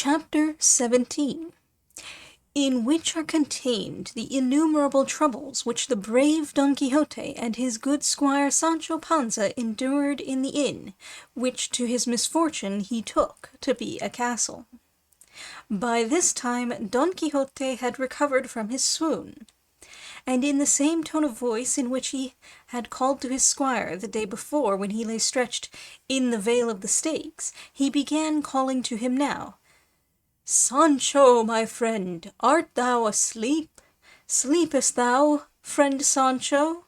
Chapter 17, in which are contained the innumerable troubles which the brave Don Quixote and his good squire Sancho Panza endured in the inn, which to his misfortune he took to be a castle. By this time Don Quixote had recovered from his swoon, and in the same tone of voice in which he had called to his squire the day before when he lay stretched in the vale of the stakes, he began calling to him now. "Sancho, my friend, art thou asleep? Sleepest thou, friend Sancho?"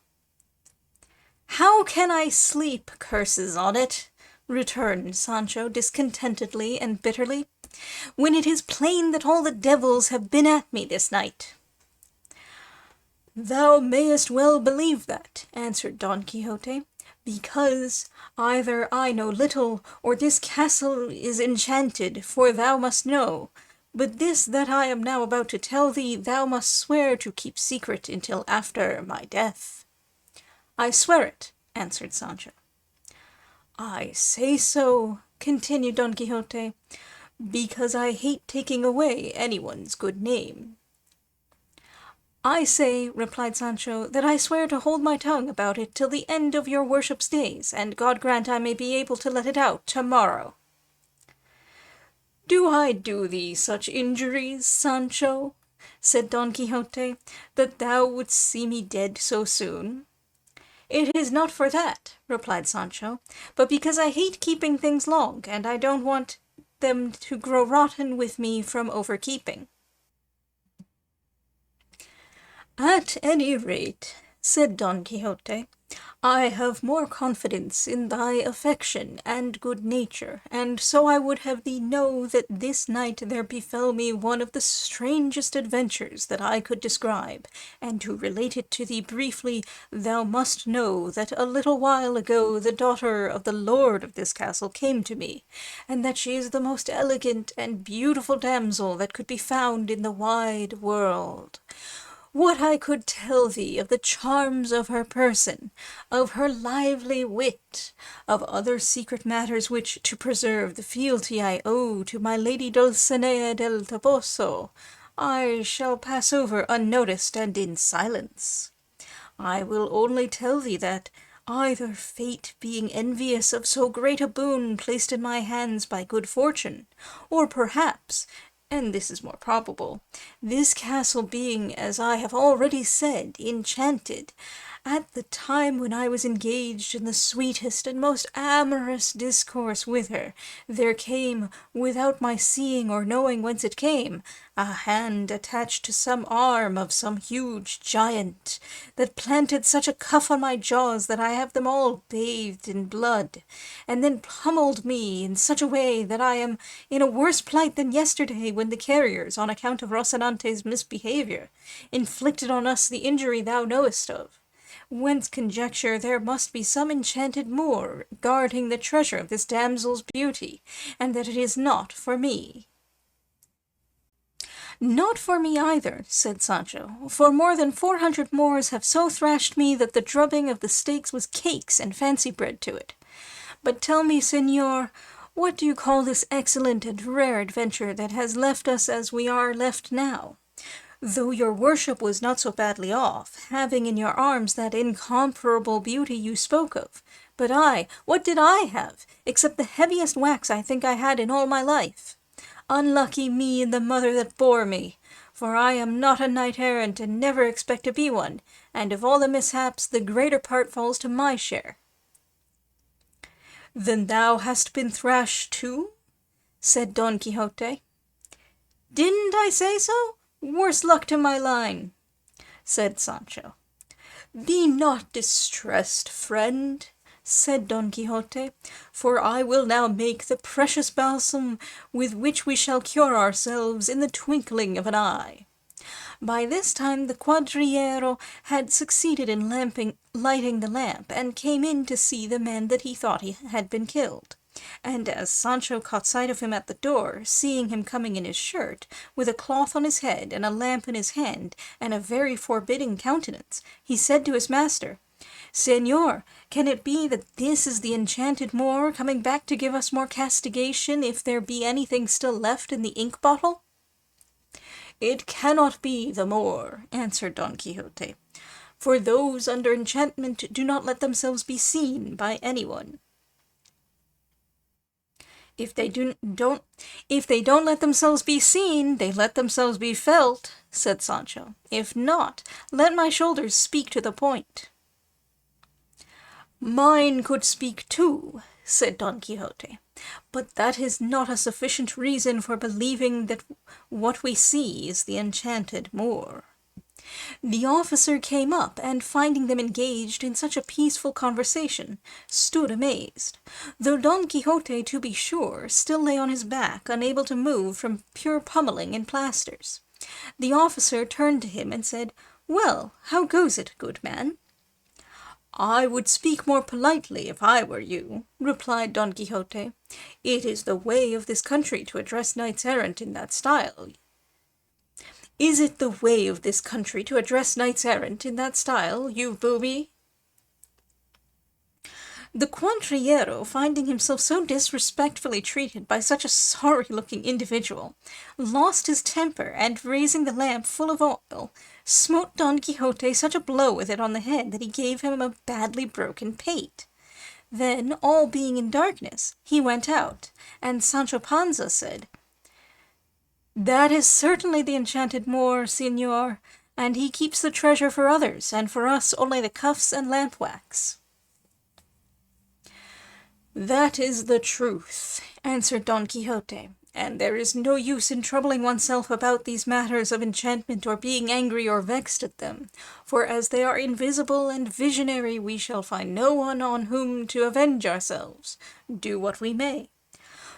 "How can I sleep, curses on it," returned Sancho discontentedly and bitterly, "when it is plain that all the devils have been at me this night?" "Thou mayest well believe that," answered Don Quixote, "because either I know little, or this castle is enchanted, for thou must know, but this that I am now about to tell thee thou must swear to keep secret until after my death." "I swear it," answered Sancho. "I say so," continued Don Quixote, "because I hate taking away anyone's good name." "I say," replied Sancho, "that I swear to hold my tongue about it till the end of your worship's days, and God grant I may be able to let it out tomorrow." "Do I do thee such injuries, Sancho," said Don Quixote, "that thou wouldst see me dead so soon?" "It is not for that," replied Sancho, "but because I hate keeping things long, and I don't want them to grow rotten with me from overkeeping." "At any rate," said Don Quixote, "I have more confidence in thy affection and good nature, and so I would have thee know that this night there befell me one of the strangest adventures that I could describe, and to relate it to thee briefly, thou must know that a little while ago the daughter of the lord of this castle came to me, and that she is the most elegant and beautiful damsel that could be found in the wide world. What I could tell thee of the charms of her person, of her lively wit, of other secret matters which, to preserve the fealty I owe to my lady Dulcinea del Toboso, I shall pass over unnoticed and in silence. I will only tell thee that, either fate being envious of so great a boon placed in my hands by good fortune, or perhaps, and this is more probable, this castle being, as I have already said, enchanted, at the time when I was engaged in the sweetest and most amorous discourse with her, there came, without my seeing or knowing whence it came, a hand attached to some arm of some huge giant, that planted such a cuff on my jaws that I have them all bathed in blood, and then pummeled me in such a way that I am in a worse plight than yesterday when the carriers, on account of Rocinante's misbehaviour, inflicted on us the injury thou knowest of. Whence conjecture there must be some enchanted Moor guarding the treasure of this damsel's beauty, and that it is not for me." "Not for me either," said Sancho, "for more than 400 Moors have so thrashed me that the drubbing of the stakes was cakes and fancy bread to it. But tell me, señor, what do you call this excellent and rare adventure that has left us as we are left now? Though your worship was not so badly off, having in your arms that incomparable beauty you spoke of. But I, what did I have, except the heaviest wax I think I had in all my life? Unlucky me and the mother that bore me, for I am not a knight-errant and never expect to be one, and of all the mishaps the greater part falls to my share." "Then thou hast been thrashed too?" said Don Quixote. "Didn't I say so? Worse luck to my line," said Sancho. "Be not distressed, friend," said Don Quixote, "for I will now make the precious balsam with which we shall cure ourselves in the twinkling of an eye." By this time the quadrillero had succeeded in lighting the lamp, and came in to see the man that he thought he had been killed. And as Sancho caught sight of him at the door, seeing him coming in his shirt, with a cloth on his head and a lamp in his hand, and a very forbidding countenance, he said to his master, Señor, can it be that this is the enchanted Moor coming back to give us more castigation if there be anything still left in the ink bottle? It cannot be the Moor, answered Don Quixote, for those under enchantment do not let themselves be seen by anyone. If they don't let themselves be seen, they let themselves be felt, said Sancho. If not, let my shoulders speak to the point. Mine could speak too, said Don Quixote, but that is not a sufficient reason for believing that what we see is the enchanted Moor. The officer came up, and finding them engaged in such a peaceful conversation, stood amazed, though Don Quixote, to be sure, still lay on his back, unable to move from pure pummeling and plasters. The officer turned to him and said, "Well, how goes it, good man?" "I would speak more politely if I were you," replied Don Quixote. "It is the way of this country to address knights-errant in that style." "Is it the way of this country to address knights-errant in that style, you booby?" The cuadrillero, finding himself so disrespectfully treated by such a sorry-looking individual, lost his temper, and raising the lamp full of oil, smote Don Quixote such a blow with it on the head that he gave him a badly broken pate. Then, all being in darkness, he went out, and Sancho Panza said, "That is certainly the enchanted Moor, señor, and he keeps the treasure for others, and for us only the cuffs and lamp-wax." "That is the truth," answered Don Quixote, "and there is no use in troubling oneself about these matters of enchantment or being angry or vexed at them, for as they are invisible and visionary we shall find no one on whom to avenge ourselves, do what we may.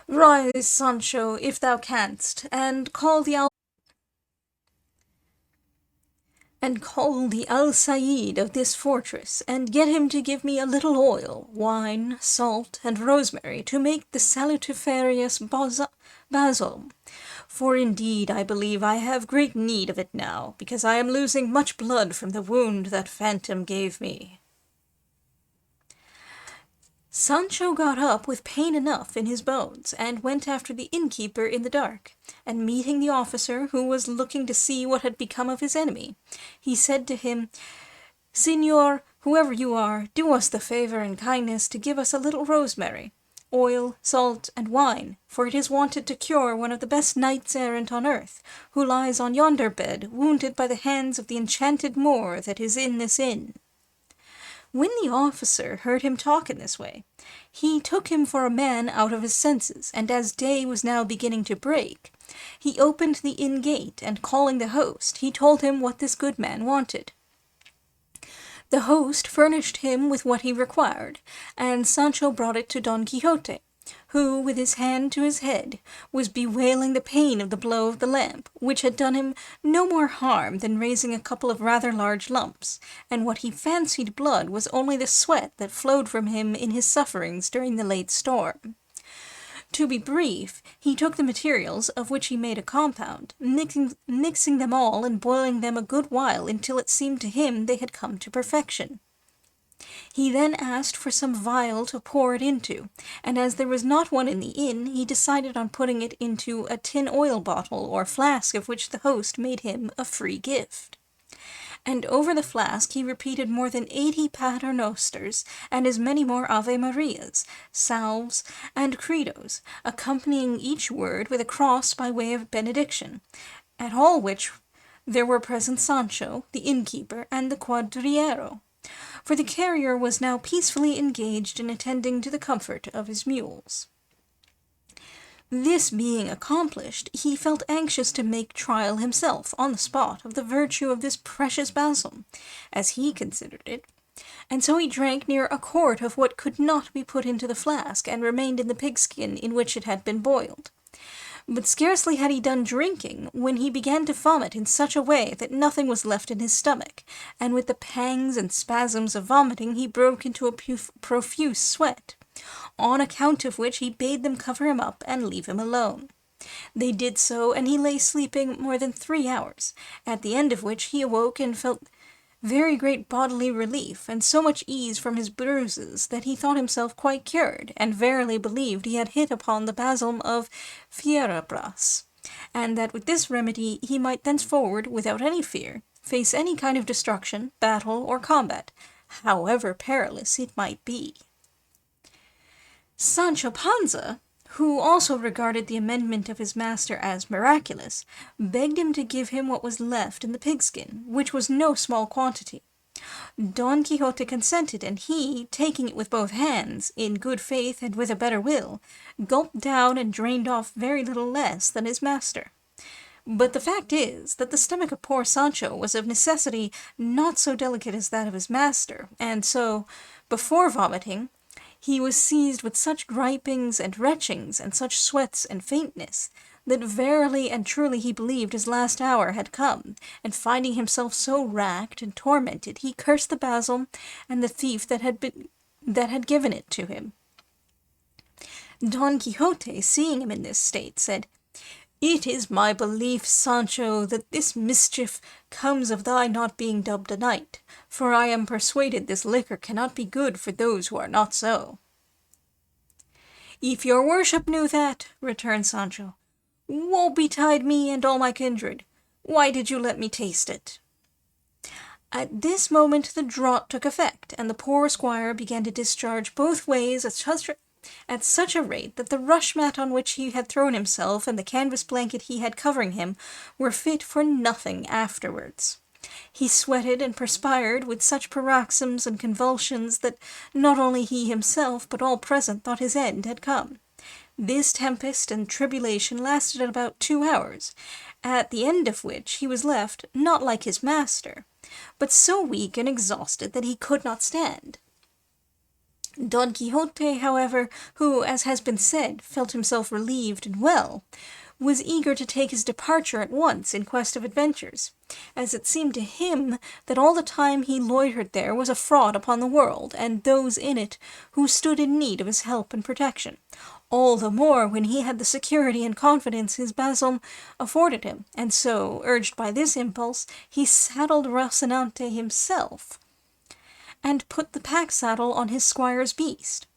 Rise, Sancho, if thou canst, and call the Alcaide of this fortress, and get him to give me a little oil, wine, salt, and rosemary, to make the salutiferous balsam, for indeed I believe I have great need of it now, because I am losing much blood from the wound that phantom gave me." Sancho got up with pain enough in his bones, and went after the innkeeper in the dark, and meeting the officer, who was looking to see what had become of his enemy, he said to him, "Señor, whoever you are, do us the favour and kindness to give us a little rosemary, oil, salt, and wine, for it is wanted to cure one of the best knights-errant on earth, who lies on yonder bed, wounded by the hands of the enchanted Moor that is in this inn." When the officer heard him talk in this way, he took him for a man out of his senses, and as day was now beginning to break, he opened the inn gate, and calling the host, he told him what this good man wanted. The host furnished him with what he required, and Sancho brought it to Don Quixote, who, with his hand to his head, was bewailing the pain of the blow of the lamp, which had done him no more harm than raising a couple of rather large lumps, and what he fancied blood was only the sweat that flowed from him in his sufferings during the late storm. To be brief, he took the materials, of which he made a compound, mixing them all and boiling them a good while until it seemed to him they had come to perfection. He then asked for some vial to pour it into, and as there was not one in the inn, he decided on putting it into a tin oil bottle or flask of which the host made him a free gift. And over the flask he repeated more than 80 paternosters and as many more Ave Marias, salves, and credos, accompanying each word with a cross by way of benediction, at all which there were present Sancho, the innkeeper, and the cuadrillero, for the carrier was now peacefully engaged in attending to the comfort of his mules. This being accomplished, he felt anxious to make trial himself, on the spot, of the virtue of this precious balsam, as he considered it, and so he drank near a quart of what could not be put into the flask, and remained in the pigskin in which it had been boiled. But scarcely had he done drinking, when he began to vomit in such a way that nothing was left in his stomach, and with the pangs and spasms of vomiting he broke into a profuse sweat, on account of which he bade them cover him up and leave him alone. They did so, and he lay sleeping more than 3 hours, at the end of which he awoke and felt very great bodily relief, and so much ease from his bruises, that he thought himself quite cured, and verily believed he had hit upon the balsam of Fierabras, and that with this remedy he might thenceforward, without any fear, face any kind of destruction, battle, or combat, however perilous it might be. Sancho Panza, who also regarded the amendment of his master as miraculous, begged him to give him what was left in the pigskin, which was no small quantity. Don Quixote consented, and he, taking it with both hands, in good faith and with a better will, gulped down and drained off very little less than his master. But the fact is that the stomach of poor Sancho was of necessity not so delicate as that of his master, and so, before vomiting, he was seized with such gripings and retchings, and such sweats and faintness, that verily and truly he believed his last hour had come, and finding himself so racked and tormented, he cursed the balsam and the thief that had given it to him. Don Quixote, seeing him in this state, said, "It is my belief, Sancho, that this mischief comes of thy not being dubbed a knight, for I am persuaded this liquor cannot be good for those who are not so." "If your worship knew that," returned Sancho, "woe betide me and all my kindred. Why did you let me taste it?" At this moment the draught took effect, and the poor squire began to discharge both ways at such a rate that the rush mat on which he had thrown himself and the canvas blanket he had covering him were fit for nothing afterwards. He sweated and perspired with such paroxysms and convulsions that not only he himself but all present thought his end had come. This tempest and tribulation lasted about 2 hours, at the end of which he was left, not like his master, but so weak and exhausted that he could not stand. Don Quixote, however, who, as has been said, felt himself relieved and well, was eager to take his departure at once in quest of adventures, as it seemed to him that all the time he loitered there was a fraud upon the world, and those in it who stood in need of his help and protection, all the more when he had the security and confidence his balsam afforded him, and so, urged by this impulse, he saddled Rocinante himself, and put the pack-saddle on his squire's beast,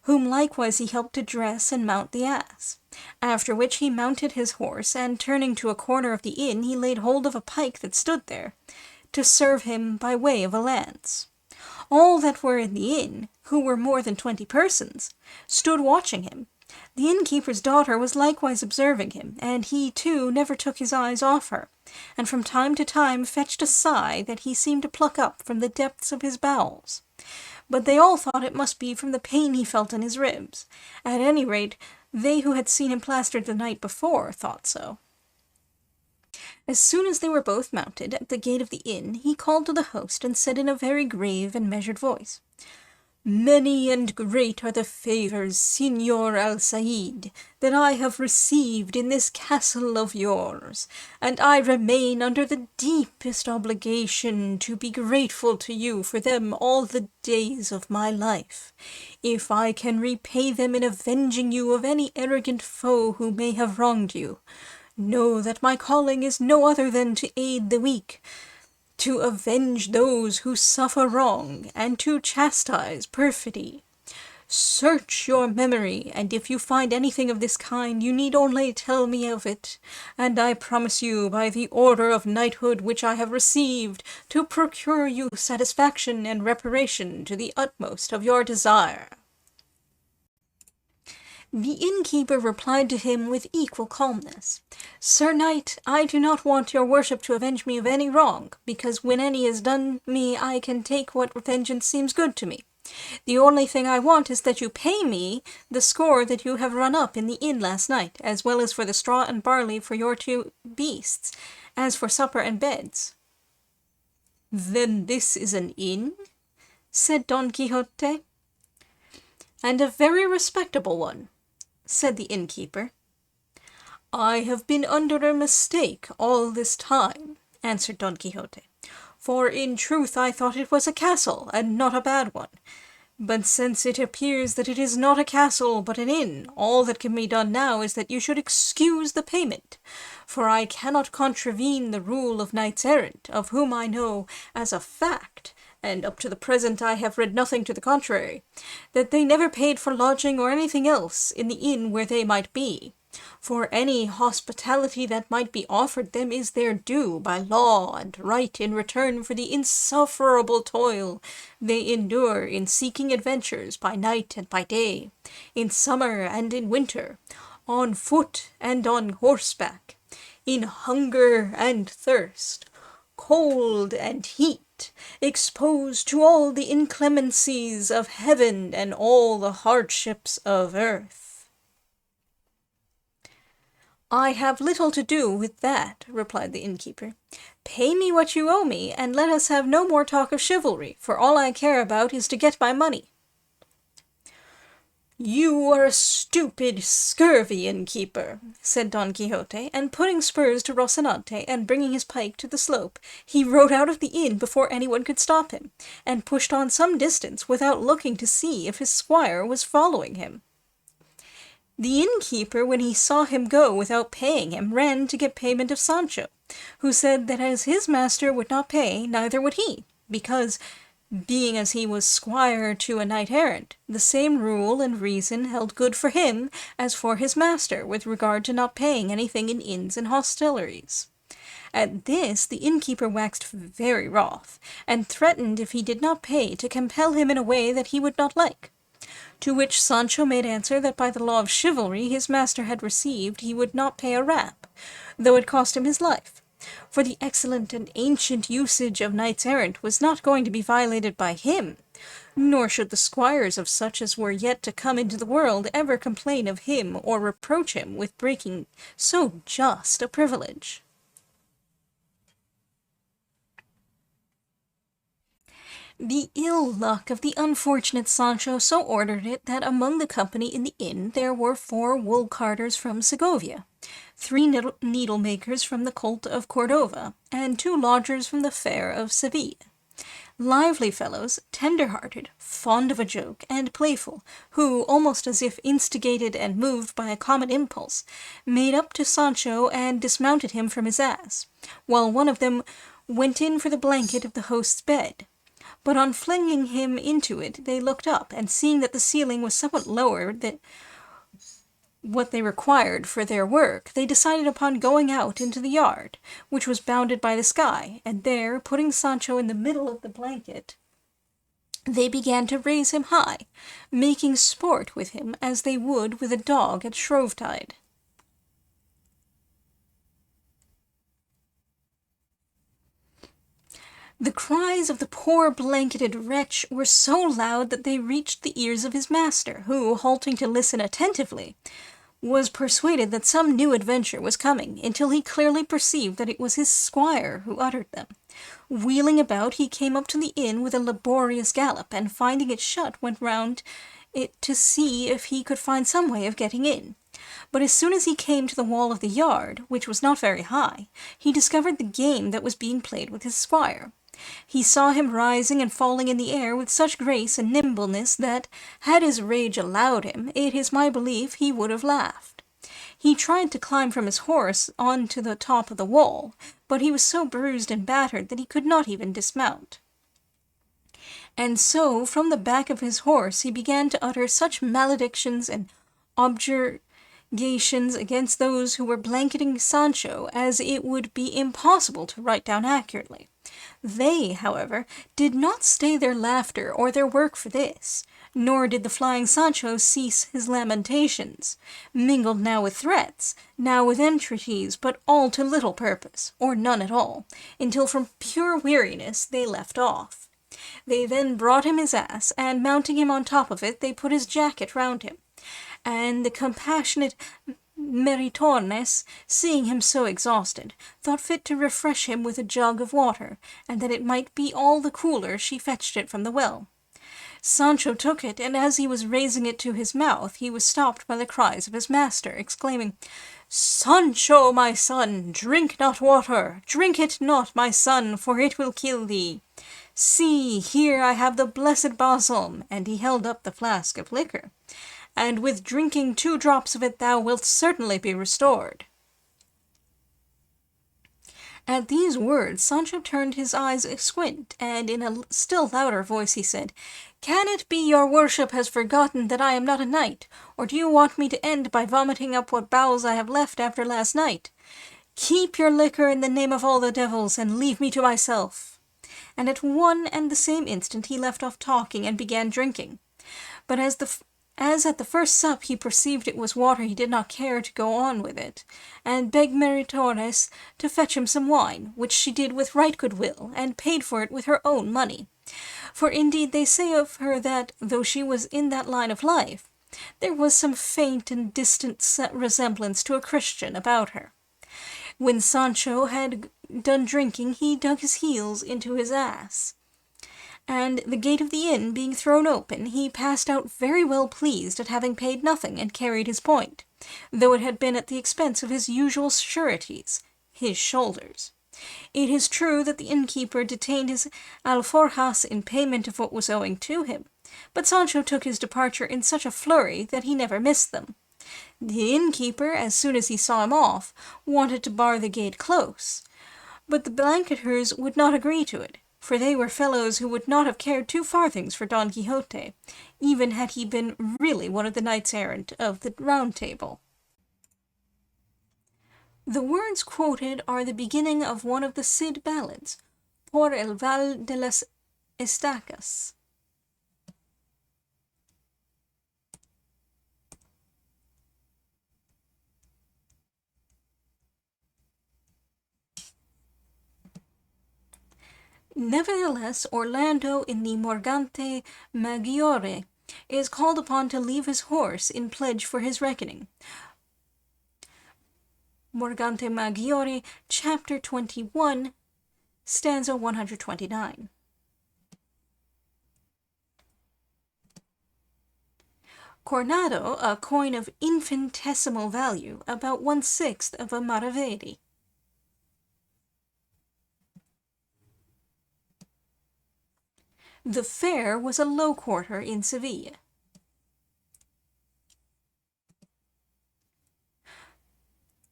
whom likewise he helped to dress and mount the ass, after which he mounted his horse, and turning to a corner of the inn, he laid hold of a pike that stood there, to serve him by way of a lance. All that were in the inn, who were more than 20 persons, stood watching him. The innkeeper's daughter was likewise observing him, and he, too, never took his eyes off her, and from time to time fetched a sigh that he seemed to pluck up from the depths of his bowels. But they all thought it must be from the pain he felt in his ribs. At any rate, they who had seen him plastered the night before thought so. As soon as they were both mounted at the gate of the inn, he called to the host and said in a very grave and measured voice, "Many and great are the favours, Signor Alcaide, that I have received in this castle of yours, and I remain under the deepest obligation to be grateful to you for them all the days of my life. If I can repay them in avenging you of any arrogant foe who may have wronged you, know that my calling is no other than to aid the weak, to avenge those who suffer wrong, and to chastise perfidy. Search your memory, and if you find anything of this kind, you need only tell me of it, and I promise you, by the order of knighthood which I have received, to procure you satisfaction and reparation to the utmost of your desire." The innkeeper replied to him with equal calmness, "Sir knight, I do not want your worship to avenge me of any wrong, because when any is done me I can take what vengeance seems good to me. The only thing I want is that you pay me the score that you have run up in the inn last night, as well as for the straw and barley for your 2 beasts, as for supper and beds." "Then this is an inn?" said Don Quixote. "And a very respectable one," said the innkeeper. "I have been under a mistake all this time," answered Don Quixote, "for in truth I thought it was a castle, and not a bad one. But since it appears that it is not a castle, but an inn, all that can be done now is that you should excuse the payment, for I cannot contravene the rule of knights-errant, of whom I know, as a fact, and up to the present I have read nothing to the contrary, that they never paid for lodging or anything else in the inn where they might be. For any hospitality that might be offered them is their due by law and right in return for the insufferable toil they endure in seeking adventures by night and by day, in summer and in winter, on foot and on horseback, in hunger and thirst, cold and heat, exposed to all the inclemencies of heaven and all the hardships of earth. I have little to do with that, replied the innkeeper. Pay me what you owe me, and let us have no more talk of chivalry, for all I care about is to get my money. You are a stupid, scurvy innkeeper, said Don Quixote, and putting spurs to Rocinante, and bringing his pike to the slope, he rode out of the inn before anyone could stop him, and pushed on some distance without looking to see if his squire was following him. The innkeeper, when he saw him go without paying him, ran to get payment of Sancho, who said that as his master would not pay, neither would he, because, being as he was squire to a knight-errant, the same rule and reason held good for him as for his master with regard to not paying anything in inns and hostelries. At this the innkeeper waxed very wroth, and threatened if he did not pay to compel him in a way that he would not like. To which Sancho made answer that by the law of chivalry his master had received he would not pay a rap, though it cost him his life, for the excellent and ancient usage of knights-errant was not going to be violated by him, nor should the squires of such as were yet to come into the world ever complain of him or reproach him with breaking so just a privilege. The ill luck of the unfortunate Sancho so ordered it that among the company in the inn there were 4 wool-carters from Segovia, 3 needle-makers from the colt of Cordova, and 2 lodgers from the fair of Seville. Lively fellows, tender-hearted, fond of a joke, and playful, who, almost as if instigated and moved by a common impulse, made up to Sancho and dismounted him from his ass, while one of them went in for the blanket of the host's bed. But on flinging him into it, they looked up, and seeing that the ceiling was somewhat lower than what they required for their work, they decided upon going out into the yard, which was bounded by the sky, and there, putting Sancho in the middle of the blanket, they began to raise him high, making sport with him as they would with a dog at Shrovetide. The cries of the poor blanketed wretch were so loud that they reached the ears of his master, who, halting to listen attentively, was persuaded that some new adventure was coming, until he clearly perceived that it was his squire who uttered them. Wheeling about, he came up to the inn with a laborious gallop, and finding it shut, went round it to see if he could find some way of getting in. But as soon as he came to the wall of the yard, which was not very high, he discovered the game that was being played with his squire. He saw him rising and falling in the air with such grace and nimbleness that, had his rage allowed him, it is my belief he would have laughed. He tried to climb from his horse on to the top of the wall, but he was so bruised and battered that he could not even dismount. And so, from the back of his horse, he began to utter such maledictions and objurgations against those who were blanketing Sancho as it would be impossible to write down accurately. They, however, did not stay their laughter or their work for this, nor did the flying Sancho cease his lamentations, mingled now with threats, now with entreaties, but all to little purpose, or none at all, until from pure weariness they left off. They then brought him his ass, and mounting him on top of it, they put his jacket round him, and the compassionate Maritornes, seeing him so exhausted, thought fit to refresh him with a jug of water, and that it might be all the cooler she fetched it from the well. Sancho took it, and as he was raising it to his mouth, he was stopped by the cries of his master, exclaiming, "Sancho, my son, drink not water, drink it not, my son, for it will kill thee." See, here I have the blessed balsam, and he held up the flask of liquor, and with drinking 2 drops of it thou wilt certainly be restored. At these words Sancho turned his eyes asquint, and in a still louder voice he said, "Can it be your worship has forgotten that I am not a knight, or do you want me to end by vomiting up what bowels I have left after last night? Keep your liquor in the name of all the devils, and leave me to myself." And at one and the same instant he left off talking and began drinking. But as at the first sup he perceived it was water, he did not care to go on with it, and begged Maritornes to fetch him some wine, which she did with right good will, and paid for it with her own money. For indeed they say of her that, though she was in that line of life, there was some faint and distant resemblance to a Christian about her. When Sancho had done drinking, he dug his heels into his ass, and the gate of the inn being thrown open, he passed out very well pleased at having paid nothing and carried his point, though it had been at the expense of his usual sureties, his shoulders. It is true that the innkeeper detained his alforjas in payment of what was owing to him, but Sancho took his departure in such a flurry that he never missed them. The innkeeper, as soon as he saw him off, wanted to bar the gate close, but the blanketers would not agree to it, for they were fellows who would not have cared 2 farthings for Don Quixote, even had he been really one of the knights-errant of the Round Table. The words quoted are the beginning of one of the Cid ballads, Por el Val de las Estacas. Nevertheless, Orlando in the Morgante Maggiore is called upon to leave his horse in pledge for his reckoning. Morgante Maggiore, chapter 21, stanza 129. Cornado, a coin of infinitesimal value, about 1/6 of a maravedi. The fair was a low quarter in Seville.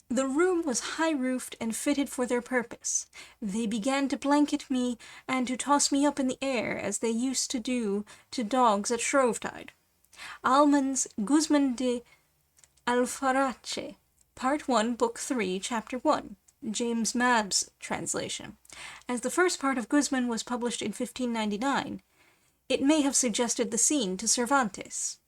The room was high-roofed and fitted for their purpose. They began to blanket me and to toss me up in the air, as they used to do to dogs at Shrovetide. Alman's Guzman de Alfarache, Part 1, Book 3, Chapter 1, James Mabb's translation. As the first part of Guzman was published in 1599, it may have suggested the scene to Cervantes.